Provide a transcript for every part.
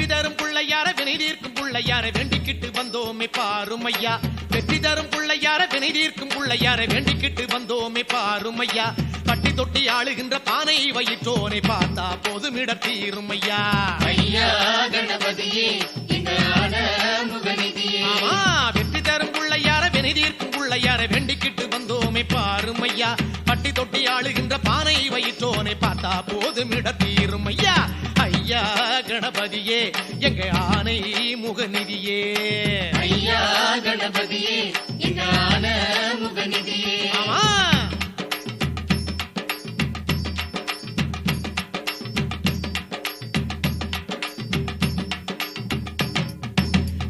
தரும் பிள்ளையார வினை தீர்க்கும் பிள்ளையார வேண்டிக்கிட்டு வந்தோமே பாருமையா. வெற்றி தரும் பிள்ளையார வினை தீர்க்கும் பிள்ளையார வேண்டிக்கிட்டு வந்தோமே பாருமையா. பட்டி தொட்டி ஆளுகின்ற பானை வயிற்றோனை பார்த்தா போதுமிட தீருமையா. ஐயா கணபதியே வெற்றி தரும் பிள்ளையார வினை தீர்க்கும் பிள்ளையார வேண்டிக்கிட்டு வந்தோமே பாருமையா. பட்டி தொட்டி ஆளுகின்ற பானை வயிற்றோனை பார்த்தா போதுமிட தீருமையா. ஐயா கணபதியே எங்க ஆனை முகநிதியே. ஐயா கணபதியே எங்க ஆனை முகநிதியே.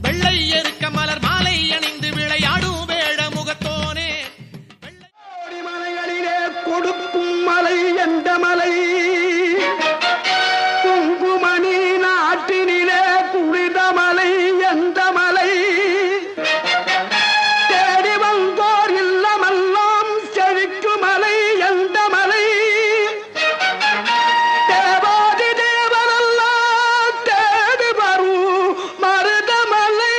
வெள்ளை எருக்க மலர் மாலை அணிந்து விளையாடும் வேட முகத்தோனே. மலைகளிலே கொடுக்கும் மலை எந்த மலை? குங்குமணி நாட்டினிலே குளித மலை எந்த மலை? தேடி வந்தோர் இல்லமெல்லாம் செழிக்கு மலை எந்த மலை? தேவாதி தேவரெல்லாம் தேடி வரும் மருதமலை.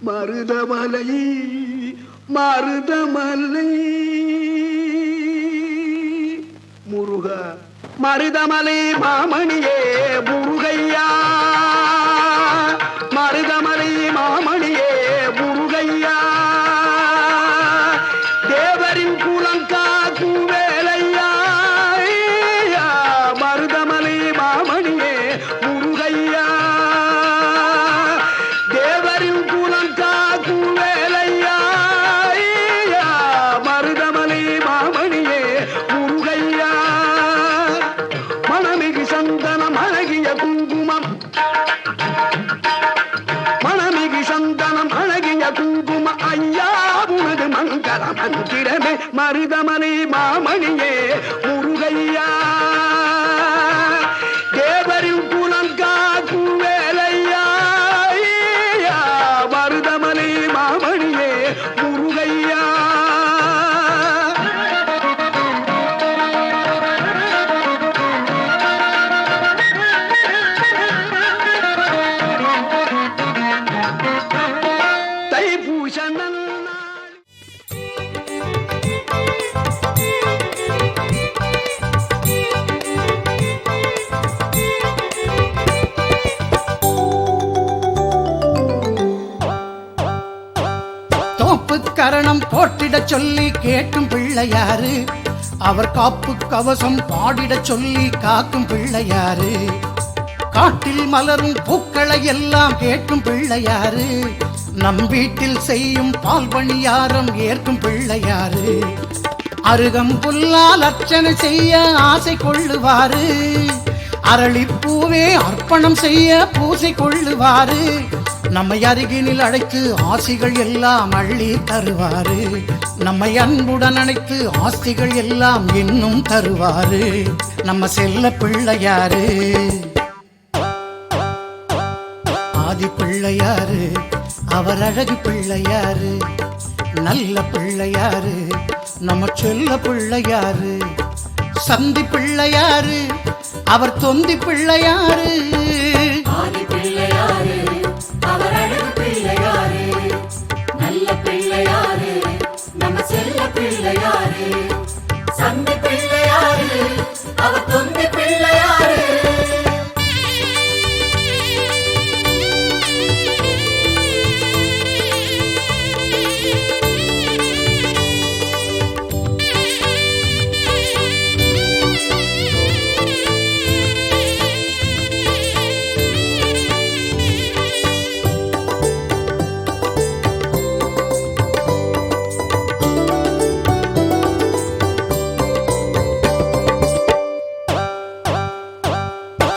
மருதமலை மருதமலை முருக மருதமலை மாமணியே முருகையா. மருதமலை மாமணியே முருகையா. தேவரின் குலங்காக்கும் வேலையா. மருதமலை மாமணியே முருகையா. தேவரின் குலங்காக்கும் வேலையா. மருதமலை மாமணியே முருகையா. மணமிகு சந்தனம் அழகிய குங்குமம். மணமிகு சந்தனம் அழகிய குங்கும ஐயா உனது மங்கள மந்திரமே. மருதமலை மாமணியே முருகையா. தேவரின் குலம் காக்கும் வேலையா. மருதமலை மாமணியே முருகையா. தைப்பூச நன்னாள் தோப்பு கரணம் போட்டிட சொல்லி கேட்கும் பிள்ளையாரு. அவர் காப்பு கவசம் பாடிட சொல்லி காக்கும் பிள்ளையாரு. காட்டில் மலரும் பூக்களை எல்லாம் கேட்கும் பிள்ளையாரு. நம் வீட்டில் செய்யும் பால் பணியாரம் ஏற்கும் பிள்ளையாரு. அருகம்புல்லால் அர்ச்சனை செய்ய ஆசை கொள்ளுவாரு. அரளிப்பூவே அர்ப்பணம் செய்ய பூசை கொள்ளுவாரு. நம்மை அருகினில் அழைத்து ஆசிகள் எல்லாம் அள்ளி தருவாரு. நம்மை அன்புடன் அழைத்து ஆஸ்திகள் எல்லாம் இன்னும் தருவாரு. நம்ம செல்ல பிள்ளையாரு ஆதி பிள்ளையாரு. அவர் அழகு பிள்ளையாரு. நல்ல பிள்ளையாரு நம்ம செல்ல பிள்ளையாரு. சந்தி பிள்ளையாரு அவர் தொந்தி பிள்ளையாரு. ஆதி பிள்ளையாரு அவர் அழகு பிள்ளையாரு. நல்ல பிள்ளையாரு நம்ம செல்ல பிள்ளையாரு. சந்தி பிள்ளையாரு அவர் தொந்தி பிள்ளையாரு.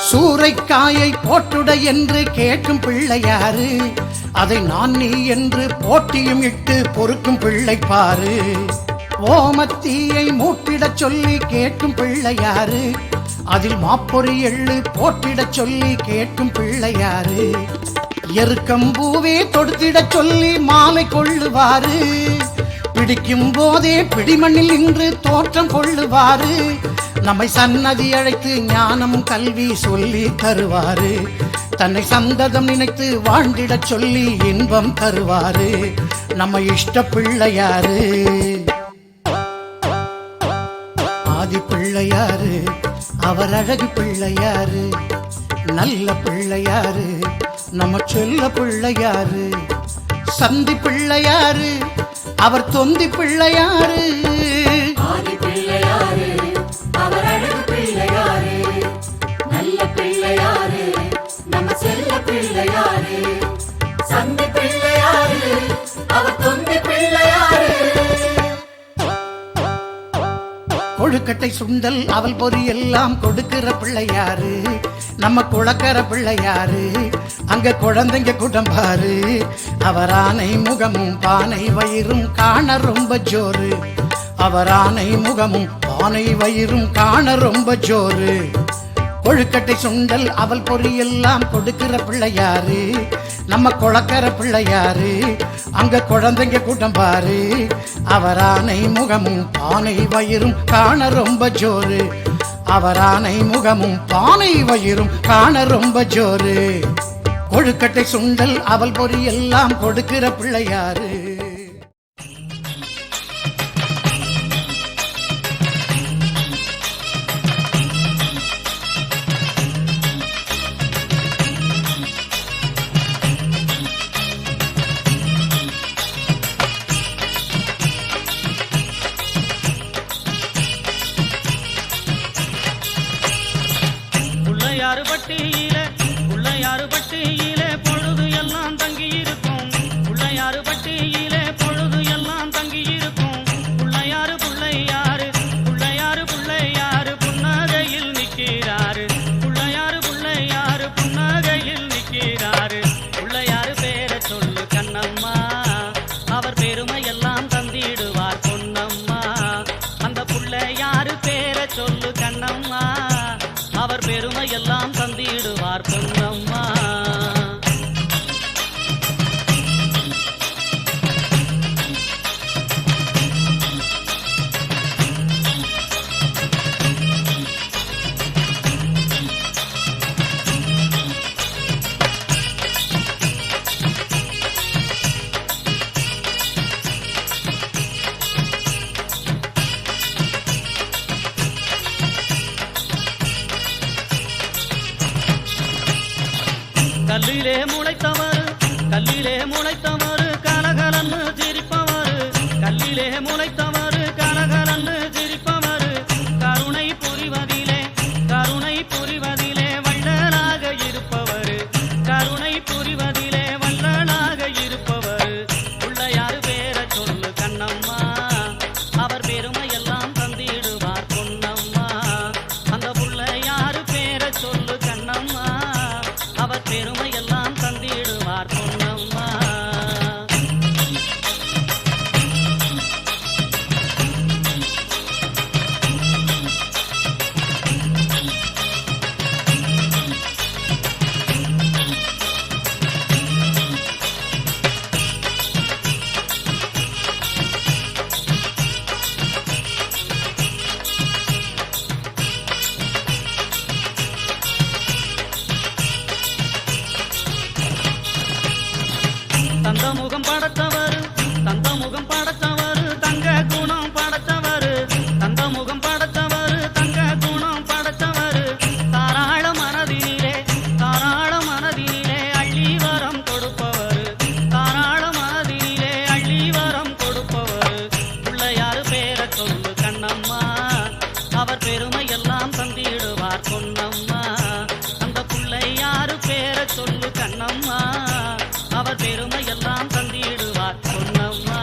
சூறைக்காயை போட்டுட என்று கேட்கும் பிள்ளையாரு. அதை நான் நீ என்று போட்டியும் இட்டு பொறுக்கும் பிள்ளை பாரு. ஓமத்தீயை மூட்டிடச் சொல்லி கேட்கும் பிள்ளையாரு. அதில் மாப்பொறி எள்ளு போட்டிடச் சொல்லி கேட்கும் பிள்ளையாரு. எருக்கம்பூவே தொடுத்திடச் சொல்லி மாலை கொள்ளுவாரு. பிடிக்கும் போதே பிடிமண்ணில் நின்று தோற்றம் கொள்ளுவாரு. நம்மை சன்னதி அழைத்து ஞானம் கல்வி சொல்லி தருவாரு. தன்னை சந்ததம் நினைத்து வாழ்ந்திடச் சொல்லி இன்பம் தருவாரு. நம்ம இஷ்ட பிள்ளையாரு ஆதி பிள்ளையாரு, அவர் அழகு பிள்ளையாரு, நல்ல பிள்ளையாரு, நம்ம செல்ல பிள்ளையாரு. சந்தி பிள்ளையாரு, அவர் தொந்தி பிள்ளையாரு. ஆதி பிள்ளையாரு, அவர் அழகு பிள்ளையாரு, நல்ல பிள்ளையாரு, நம்ம செல்ல பிள்ளையாரு. சந்தி பிள்ளையாரு, அவர் தொந்தி பிள்ளையாரு. கொழுக்கட்டை சுண்டல் அவல் பொறி எல்லாம் கொடுக்கிற பிள்ளையாரு, நம்ம குளக்கர பிள்ளையாரு. அங்க குழந்தைங்க குடம்பாரு. அவர் ஆனை முகமும் பானை வயிறும் காண ரொம்ப ஜோரு. அவர் ஆனை முகமும் பானை வயிறும் காண ரொம்ப ஜோரு. கொழுக்கட்டை சுண்டல் அவல் பொறி எல்லாம் கொடுக்கிற பிள்ளையாரு, நம்ம குளக்கர பிள்ளையாரு. அங்க குழந்தைங்க கூட்டம்பாரு. அவர் ஆனை முகமும் பானை வயிறும் காண ரொம்ப ஜோரு. அவர் ஆனை முகமும் பானை வயிறும் காண ரொம்ப ஜோரு. கொழுக்கட்டை சுண்டல் அவல் பொறி எல்லாம் கொடுக்கிற பிள்ளையாரு. உள்ளையாறு பட்டியிலே பொழுது எல்லாம் தங்கி இருக்கும். உள்ளையாறு பட்டியிலே பொழுது எல்லாம் தங்கி இருக்கும். உள்ளையாறு புள்ளையாறு புள்ளையாறு புள்ளையாறு புன்னகையில் நிற்கிறாரு. உள்ளையாறு புள்ளையாறு புன்னகையில் நிற்கிறாரு. உள்ளையாறு பேரை சொல்லு கண்ணம்மா, அவர் பெருமை எல்லாம் தந்திடுவார் பொன்னம்மா. அந்த புள்ளையாறு பேரை சொல்லு கண்ணம்மா, அவர் பெருமை எல்லாம் தந்திடுவார் பொன்னம்மா. கல்லிலே முளைத்தவரு கலகலன்னு சிரிப்பவரு. கல்லிலே முளைத்தவரு கலகலன்னு சிரிப்பவரு. கருணை புரிவதிலே வள்ளலாக இருப்பவரு. கருணை புரிவதிலே வள்ளலாக இருப்பவரு. உள்ளையாறு பேரை சொல்லு கண்ணம்மா, அவர் பெருமை எல்லாம் தந்திடுவார் பொன்னம்மா. அந்த புள்ளையாறு பேரை சொல்லு கண்ணம்மா, அவர் பெருமை எல்லாம் தந்திடுவார் பொன்னம்மா. தந்தமுகம் படைத்தவரு தங்க குணம் படைத்தவரு. தந்தமுகம் படைத்தவரு தங்க குணம் படைத்தவரு. தாராள மனதினிலே அள்ளி வரம் கொடுப்பவரு. தாராள மனதினிலே அள்ளி வரம் கொடுப்பவரு. உள்ளையாறு பேரை சொல்லு கண்ணம்மா, அவர் பெருமை எல்லாம் தந்திடுவார் பொன்னம்மா. அந்த புள்ளையாறு பேரை சொல்லு கண்ணம்மா, அவர் பெருமை எல்லாம் தந்திடுவார் பொன்னம்மா.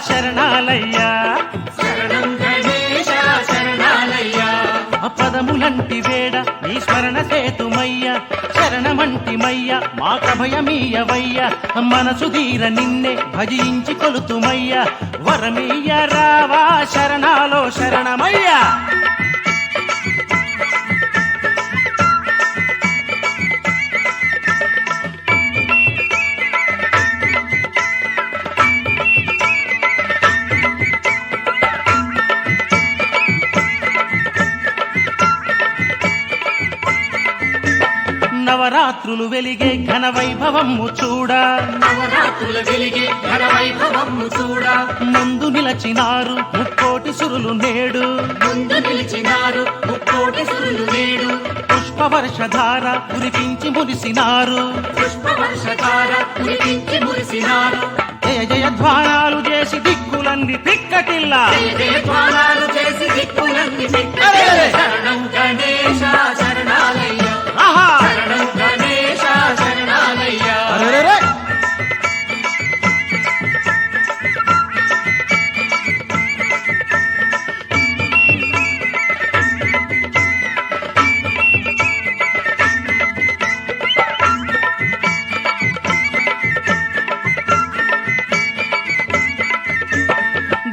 శరణాలయ్యా శరణం గణేశ శరణాలయ్యా పదములంటి వేడ నీ స్మరణ సేతుమయ్య శరణమంటిమయ్య మాకభయమీయవయ్య మనసు తీర నిన్నే భజించి కొలుతుమయ్య వరమీయ రావా శరణాలో శరణమయ్యా నవరాత్రులు వెలిగే ఘన వైభవము చూడా నవరాత్రుల వెలిగే ఘన వైభవము చూడా ముందు నిలచినారు ముక్కోటి సురులు నేడు ముందు నిలిచినారు ముక్కోటి సురులు నేడు పుష్పవర్షధార కురిపించి మురిసినారు పుష్పవర్షధార కురిపించి మురిసినారు జయ జయ ధ్వానాలు చేసి దిక్కులన్నీ పిక్కటిల్లా జయధ్వానాలు చేసి దిక్కులన్నీ అరే! శరణం గణేశ శరణాలయ్యా ఆహా శరణం గణేశ శరణాలయ్యా అరెరెరె!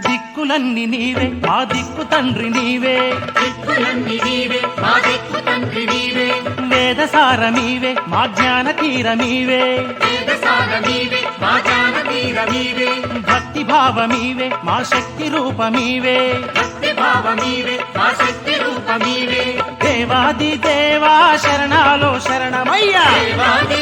దిక్కులన్నీ నీవే మా దిక్కు తండ్రి నీవే దిక్కులన్నీ నీవే మా దిక్కు తండ్రి నీవే వేదసారమీవే మా జ్ఞాన తీరమీవే వేదసార నీవే మా జ్ఞాన తీర నీవే భక్తి భావమీవే మా శక్తి రూపమీవే భక్తి భావమీవే మా శక్తి రూపమీవే దేవాది దేవా శరణాలో శరణమయ్యా దేవాది